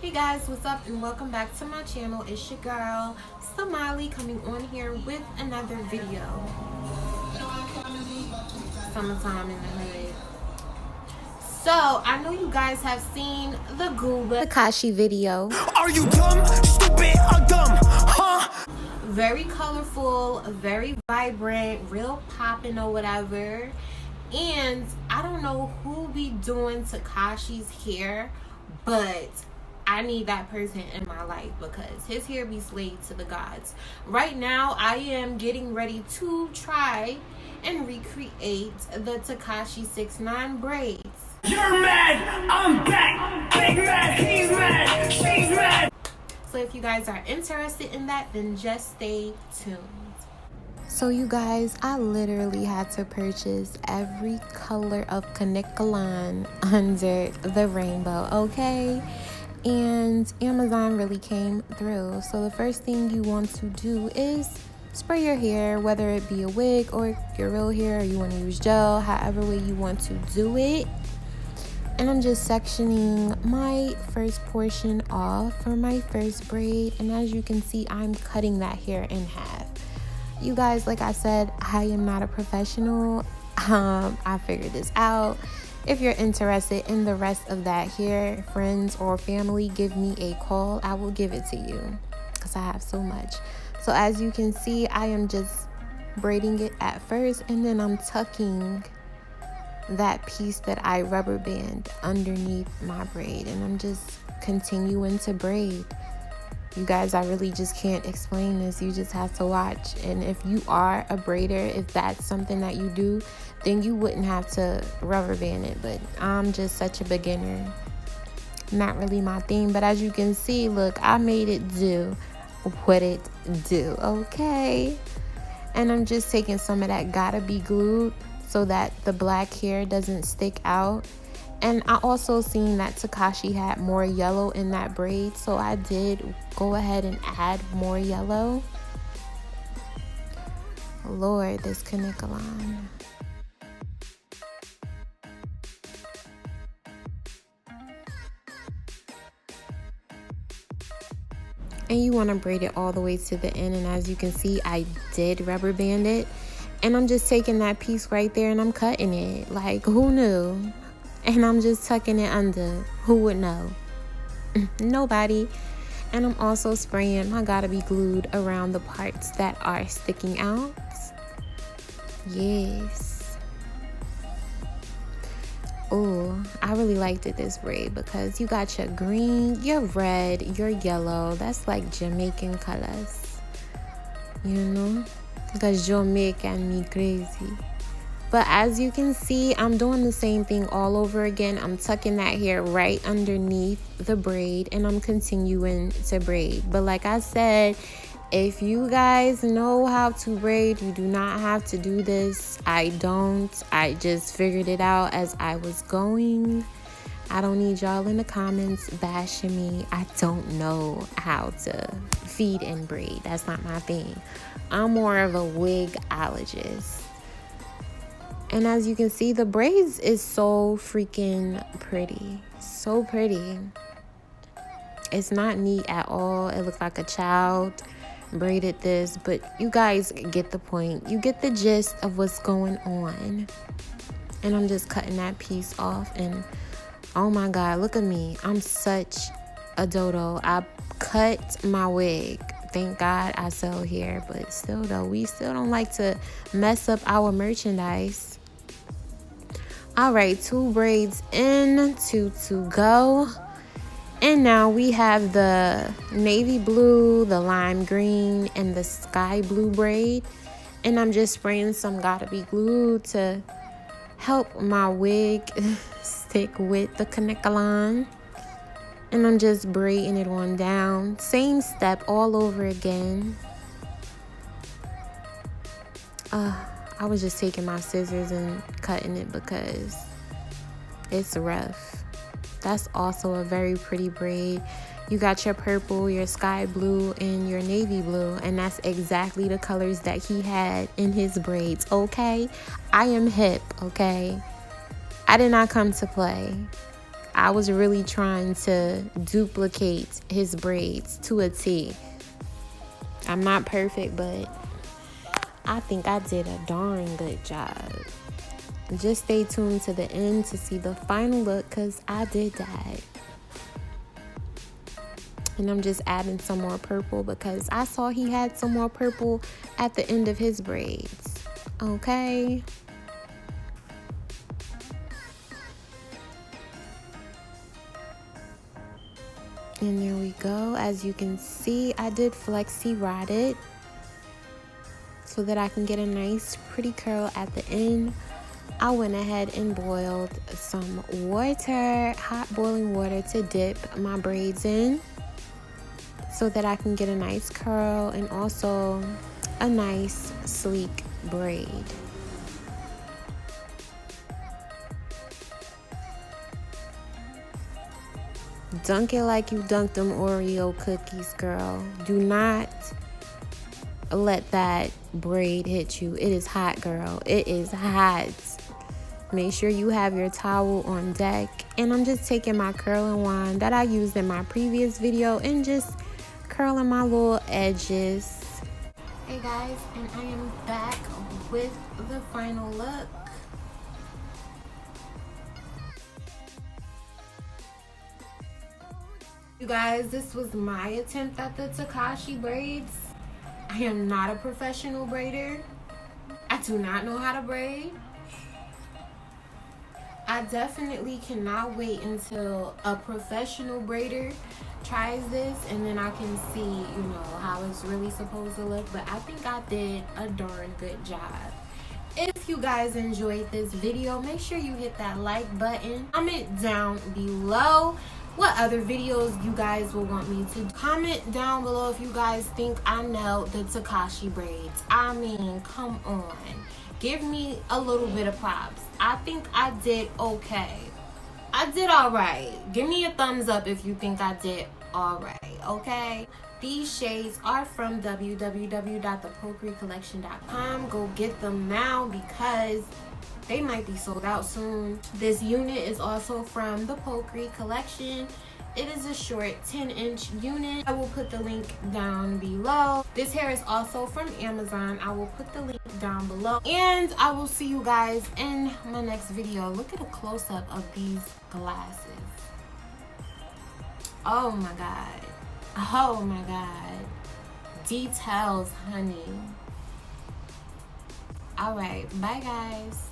Hey guys, what's up and welcome back to my channel. It's your girl Somali coming on here with another video. Summertime in the hood. So I know you guys have seen the Gooba TEKASHI video. Are you dumb, stupid, or dumb? Huh? Very colorful, very vibrant, real poppin' or whatever. And I don't know who be doing TEKASHI's hair, but I need that person in my life because his hair be slayed to the gods. Right now, I am getting ready to try and recreate the TEKASHI 6IX9INE braids. You're mad, I'm back. Big mad, he's mad, she's mad. So if you guys are interested in that, then just stay tuned. So you guys, I literally had to purchase every color of Kanikkalan under the rainbow, okay? And Amazon really came through. So the first thing you want to do is spray your hair, whether it be a wig or your real hair, or you want to use gel, however way you want to do it. And I'm just sectioning my first portion off for my first braid. And as you can see, I'm cutting that hair in half. You guys, like I said, I am not a professional. I figured this out. If you're interested in the rest of that hair, friends or family, give me a call. I will give it to you because I have so much. So as you can see, I am just braiding it at first, and then I'm tucking that piece that I rubber band underneath my braid, and I'm just continuing to braid. You guys, I really just can't explain this. You just have to watch. And if you are a braider, if that's something that you do, then you wouldn't have to rubber band it. But I'm just such a beginner. Not really my thing. But as you can see, look, I made it do what it do, okay? And I'm just taking some of that gotta be glued so that the black hair doesn't stick out. And I also seen that TEKASHI had more yellow in that braid, so I did go ahead and add more yellow. Lord, this Kanikkalan. And you want to braid it all the way to the end, and as you can see, I did rubber band it. And I'm just taking that piece right there and I'm cutting it. Like, who knew? And I'm just tucking it under. Who would know? Nobody. And I'm also spraying my gotta be glued around the parts that are sticking out. Yes. Oh, I really liked it, this braid, because you got your green, your red, your yellow. That's like Jamaican colors. You know? Because Jamaica me crazy. But as you can see, I'm doing the same thing all over again. I'm tucking that hair right underneath the braid, and I'm continuing to braid. But like I said, if you guys know how to braid, you do not have to do this. I don't. I just figured it out as I was going. I don't need y'all in the comments bashing me. I don't know how to feed and braid. That's not my thing. I'm more of a wigologist. And as you can see, the braids is so freaking pretty. So pretty. It's not neat at all. It looks like a child braided this. But you guys get the point. You get the gist of what's going on. And I'm just cutting that piece off. And oh my God, look at me. I'm such a dodo. I cut my wig. Thank God I sell hair. But still though, we still don't like to mess up our merchandise. All right, 2 braids in, 2 to go. And now we have the navy blue, the lime green, and the sky blue braid. And I'm just spraying some gotta be glue to help my wig stick with the Kanikkalan. And I'm just braiding it on down. Same step all over again. I was just taking my scissors and cutting it because it's rough. That's also a very pretty braid. You got your purple, your sky blue, and your navy blue. And that's exactly the colors that he had in his braids, okay? I am hip, okay? I did not come to play. I was really trying to duplicate his braids to a T. I'm not perfect, but I think I did a darn good job. Just stay tuned to the end to see the final look, because I did that. And I'm just adding some more purple because I saw he had some more purple at the end of his braids. Okay. And there we go. As you can see, I did flexi rod it so that I can get a nice pretty curl at the end. I went ahead and boiled some water, hot boiling water, to dip my braids in so that I can get a nice curl and also a nice sleek braid. Dunk it like you dunked them Oreo cookies, girl. Do not let that braid hit you. It is hot, girl. It is hot. Make sure you have your towel on deck. And I'm just taking my curling wand that I used in my previous video and just curling my little edges. Hey guys, and I am back with the final look. You guys, this was my attempt at the Tekashi braids. I am not a professional braider. I do not know how to braid. I definitely cannot wait until a professional braider tries this and then I can see, you know, how it's really supposed to look. But I think I did a darn good job. If you guys enjoyed this video, make sure you hit that like button. Comment down below what other videos you guys will want me to. Comment down below if you guys think I nailed the Tekashi braids. I mean, come on. Give me a little bit of props. I think I did okay. I did alright. Give me a thumbs up if you think I did alright, okay? These shades are from www.thepokerycollection.com. Go get them now because they might be sold out soon. This unit is also from the Pokery collection. It is a short 10-inch unit. I will put the link down below. This hair is also from Amazon. I will put the link down below. And I will see you guys in my next video. Look at a close-up of these glasses. Oh my God. Oh my God. Details, honey. All right. Bye, guys.